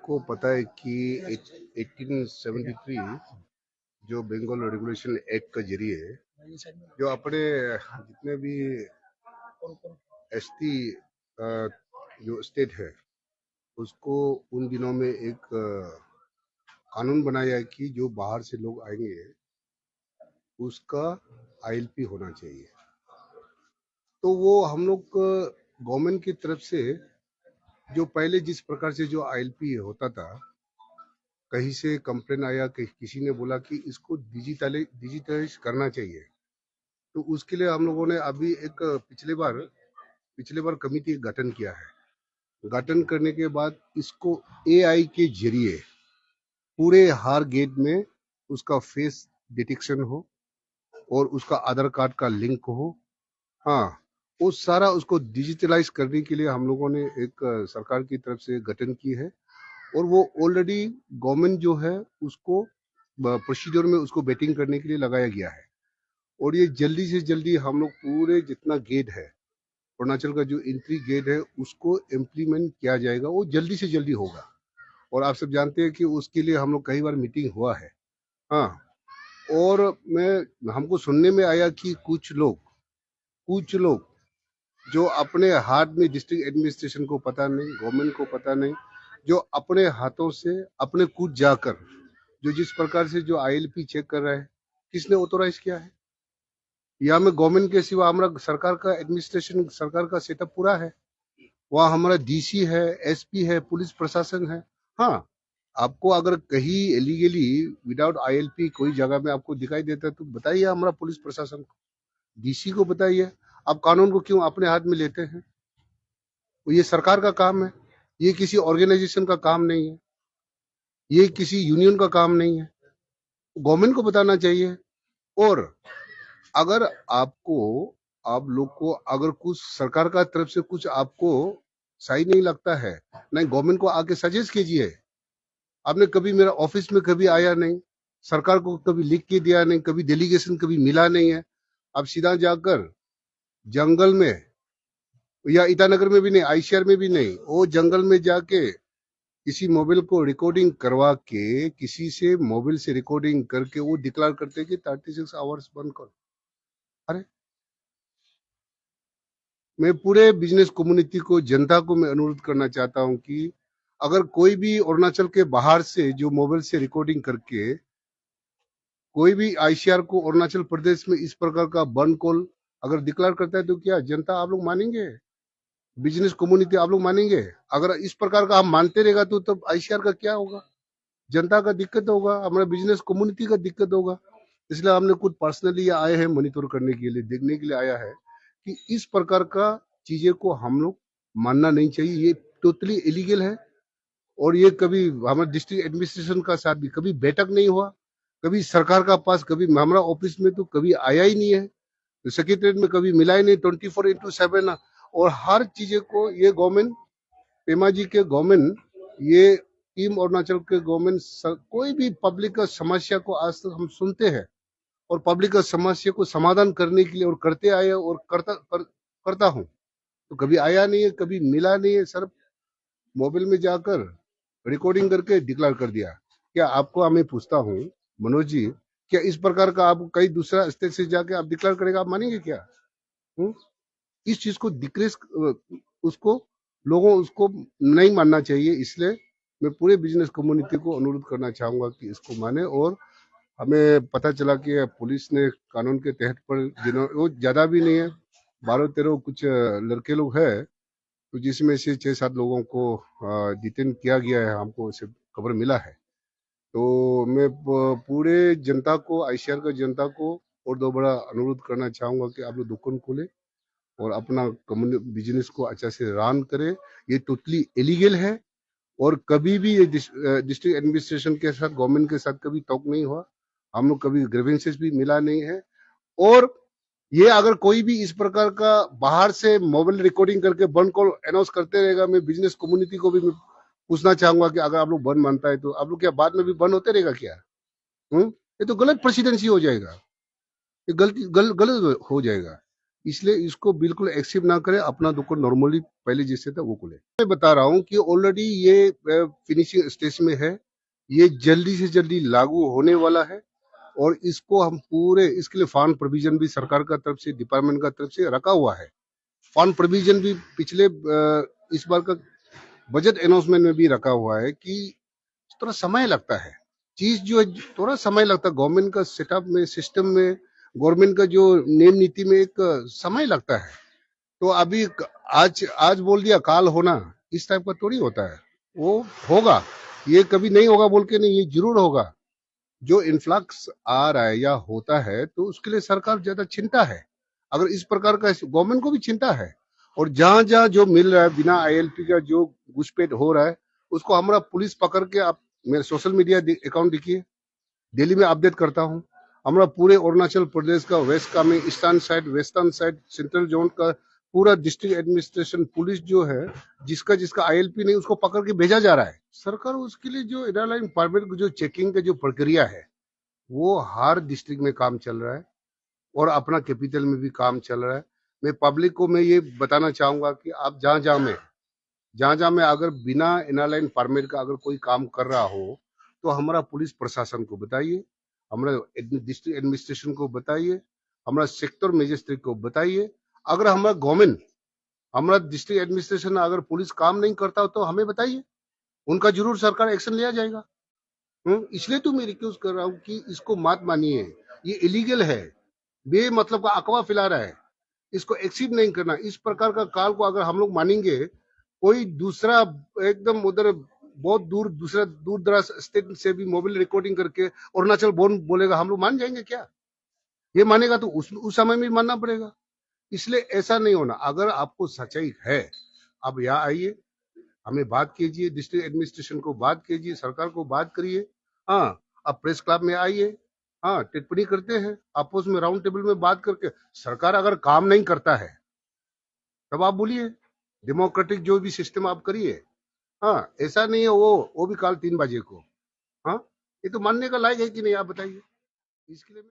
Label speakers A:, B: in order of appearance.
A: आपको पता है कि 1873 जो बंगाल रेगुलेशन एक्ट के जरिए जो अपने जितने भी एसटी जो स्टेट है उसको उन दिनों में एक कानून बनाया है कि जो बाहर से लोग आएंगे उसका आईएलपी होना चाहिए। तो वो हम लोग गवर्नमेंट की तरफ से जो पहले जिस प्रकार से जो आईएलपी होता था, कहीं से कंप्लेन आया कि किसी ने बोला कि इसको डिजिटलाइज करना चाहिए, तो उसके लिए हम लोगों ने अभी एक पिछले बार कमेटी गठन किया है। गठन करने के बाद इसको एआई के जरिए पूरे हर गेट में उसका फेस डिटेक्शन हो और उसका आधार कार्ड का लिंक हो। हाँ, वो सारा उसको डिजिटलाइज करने के लिए हम लोगों ने एक सरकार की तरफ से गठन की है और वो ऑलरेडी गवर्नमेंट जो है उसको प्रोसीजर में उसको बेटिंग करने के लिए लगाया गया है। और ये जल्दी से जल्दी हम लोग पूरे जितना गेट है अरुणाचल का जो एंट्री गेट है उसको इम्प्लीमेंट किया जाएगा, वो जल्दी से जल्दी होगा। और आप सब जानते हैं कि उसके लिए हम लोग कई बार मीटिंग हुआ है। हाँ, और मैं हमको सुनने में आया कि कुछ लोग जो अपने हाथ में डिस्ट्रिक्ट एडमिनिस्ट्रेशन को पता नहीं, गवर्नमेंट को पता नहीं, जो अपने हाथों से अपने खुद जाकर जो जिस प्रकार से जो आईएलपी चेक कर रहा है, किसने ऑथोराइज किया है? यहाँ में गवर्नमेंट के सिवा हमारा सरकार का एडमिनिस्ट्रेशन, सरकार का सेटअप पूरा है। वहाँ हमारा डीसी है, एसपी है, पुलिस प्रशासन है। हाँ, आपको अगर कहीं इलीगली विदाउट आईएलपी कोई जगह में आपको दिखाई देता है तो बताइए हमारा पुलिस प्रशासन को, डीसी को बताइए। आप कानून को क्यों अपने हाथ में लेते हैं? ये सरकार का काम है, ये किसी ऑर्गेनाइजेशन का काम नहीं है, ये किसी यूनियन का काम नहीं है, गवर्नमेंट को बताना चाहिए। और अगर आप लोग को अगर कुछ सरकार का तरफ से कुछ आपको सही नहीं लगता है, नहीं गवर्नमेंट को आके सजेस्ट कीजिए। आपने कभी मेरा ऑफिस में कभी आया नहीं, सरकार को कभी लिख के दिया नहीं, कभी डेलीगेशन कभी मिला नहीं है। आप सीधा जाकर जंगल में या ईटानगर में भी नहीं, आईसीआर में भी नहीं, वो जंगल में जाके किसी मोबाइल को रिकॉर्डिंग करवा के किसी से मोबाइल से रिकॉर्डिंग करके वो डिक्लेयर करते कि 36 आवर्स बंद करो। अरे, मैं पूरे बिजनेस कम्युनिटी को, जनता को मैं अनुरोध करना चाहता हूं कि अगर कोई भी अरुणाचल के बाहर से जो मोबाइल से रिकॉर्डिंग करके कोई भी आईसीआर को अरुणाचल प्रदेश में इस प्रकार का बंद कॉल अगर डिक्लेयर करता है तो क्या जनता आप लोग मानेंगे? बिजनेस कम्युनिटी आप लोग मानेंगे? अगर इस प्रकार का हम मानते रहेगा तो तब आईसीआर का क्या होगा? जनता का दिक्कत होगा, हमारा बिजनेस कम्युनिटी का दिक्कत होगा। इसलिए हमने खुद पर्सनली आए हैं मॉनिटर करने के लिए, देखने के लिए आया है कि इस प्रकार का चीजें को हम लोग मानना नहीं चाहिए। ये टोटली इलीगल है और ये कभी हमारे डिस्ट्रिक्ट एडमिनिस्ट्रेशन का साथ भी कभी बैठक नहीं हुआ, कभी सरकार का पास, कभी हमारा ऑफिस में तो कभी आया ही नहीं है, तो सेक्रेटरीट में कभी मिला ही नहीं 24/7। और हर चीजें को ये गवर्नमेंट, पेमा जी के गवर्नमेंट, ये टीम अरुणाचल के गवर्नमेंट कोई भी पब्लिक का समस्या को आज तक हम सुनते हैं और पब्लिक का समस्या को समाधान करने के लिए और करते आए और करता हूँ, तो कभी आया नहीं है, कभी मिला नहीं है। सर, मोबाइल में जाकर रिकॉर्डिंग करके डिक्लेयर कर दिया। क्या आपको, मैं पूछता हूँ मनोज जी, क्या इस प्रकार का आप कई दूसरा स्टेट से जाके आप डिक्लेयर करेगा, आप मानेंगे क्या? हुँ? इस चीज को डिक्रेस उसको लोगों उसको नहीं मानना चाहिए। इसलिए मैं पूरे बिजनेस कम्युनिटी को अनुरोध करना चाहूंगा कि इसको माने। और हमें पता चला कि पुलिस ने कानून के तहत पर, जिन्होंने, वो ज्यादा भी नहीं है, 12-13 कुछ लड़के लोग हैं, तो जिसमें से 6-7 लोगों को डिटेन किया गया है, हमको इसे खबर मिला है। तो मैं पूरे जनता को, आईसीआर का जनता को और दो बड़ा अनुरोध करना चाहूंगा कि आप लोग दुकान खोले और अपना बिजनेस को अच्छा से रन करे। ये टोटली इलीगल है और कभी भी ये डिस्ट्रिक्ट एडमिनिस्ट्रेशन के साथ, गवर्नमेंट के साथ कभी टॉक नहीं हुआ, हम लोग कभी ग्रीवेंसेस भी मिला नहीं है। और ये अगर कोई भी इस प्रकार का बाहर से मोबाइल रिकॉर्डिंग करके बंद कॉल अनाउंस करते रहेगा, मैं बिजनेस कम्युनिटी को भी मैं पूछना चाहूंगा कि अगर आप लोग बंद मानता है तो आप लोग क्या बाद में भी बंद होते रहेगा क्या? ये तो गलत प्रेसिडेंसी हो जाएगा, ये गलत हो जाएगा। इसलिए इसको बिल्कुल एक्सेप्ट ना करें, अपना दुकान नॉर्मली पहले जैसे था वो खुले। मैं बता रहा हूँ कि ऑलरेडी ये फिनिशिंग स्टेज में है, ये जल्दी से जल्दी लागू होने वाला है और इसको हम पूरे इसके लिए फंड प्रोविजन भी सरकार का तरफ से, डिपार्टमेंट का तरफ से रखा हुआ है। फंड प्रोविजन भी पिछले इस बार का बजट अनाउंसमेंट में भी रखा हुआ है कि थोड़ा समय लगता है, चीज जो है थोड़ा समय लगता है, गवर्नमेंट का सेटअप में, सिस्टम में, गवर्नमेंट का जो नियम नीति में एक समय लगता है। तो अभी आज आज बोल दिया काल होना, इस टाइप का थोड़ी होता है। वो होगा, ये कभी नहीं होगा बोल के नहीं, ये जरूर होगा। जो इन्फ्लक्स आ रहा है या होता है तो उसके लिए सरकार ज्यादा चिंता है। अगर इस प्रकार का गवर्नमेंट को भी चिंता है, और जहां जहां जो मिल रहा है बिना आईएलपी का जो घुसपैठ हो रहा है, उसको हमारा पुलिस पकड़ के, आप मेरे सोशल मीडिया अकाउंट देखिए, डेली में अपडेट करता हूँ। हमारा पूरे अरुणाचल प्रदेश का वेस्ट का में, eastern side, western side, central zone का पूरा डिस्ट्रिक्ट एडमिनिस्ट्रेशन पुलिस जो है, जिसका जिसका आईएलपी नहीं उसको पकड़ के भेजा जा रहा है। सरकार उसके लिए जो एयरलाइन परमिट जो चेकिंग का जो प्रक्रिया है, वो हर डिस्ट्रिक्ट में काम चल रहा है और अपना कैपिटल में भी काम चल रहा है। मैं पब्लिक को मैं ये बताना चाहूंगा कि आप जहां जहां में अगर बिना एयरलाइन परमिट का अगर कोई काम कर रहा हो, तो हमारा पुलिस प्रशासन को बताइए, हमारा डिस्ट्रिक्ट एडमिनिस्ट्रेशन को बताइए, हमारा सेक्टर मजिस्ट्रेट को बताइए। अगर हमारा गवर्नमेंट, हमारा डिस्ट्रिक्ट एडमिनिस्ट्रेशन अगर पुलिस काम नहीं करता हो तो हमें बताइए, उनका जरूर सरकार एक्शन लिया जाएगा। इसलिए तो मैं रिक्वेस्ट कर रहा हूँ कि इसको मत मानिए, ये इलीगल है, बेमतलब का अफवाह फैला रहा है, इसको एक्सेप्ट नहीं करना। इस प्रकार का काल को अगर हम लोग मानेंगे, कोई दूसरा एकदम उधर बहुत दूर, दूसरा दूर दराज स्टेट से भी मोबाइल रिकॉर्डिंग करके अरुणाचल बोन बोलेगा, हम लोग मान जाएंगे क्या? ये मानेगा तो उस समय में मानना पड़ेगा। इसलिए ऐसा नहीं होना। अगर आपको सच्चाई है, आप यहाँ आइए, हमें बात कीजिए, डिस्ट्रिक्ट एडमिनिस्ट्रेशन को बात कीजिए, सरकार को बात करिए। हाँ, आप प्रेस क्लब में आइए, हाँ टिप्पणी करते हैं आपस में, राउंड टेबल में बात करके। सरकार अगर काम नहीं करता है तब आप बोलिए, डेमोक्रेटिक जो भी सिस्टम आप करिए। हाँ, ऐसा नहीं है वो भी काल 3 बजे को। हाँ, ये तो मानने का लायक है कि नहीं, आप बताइए। इसके लिए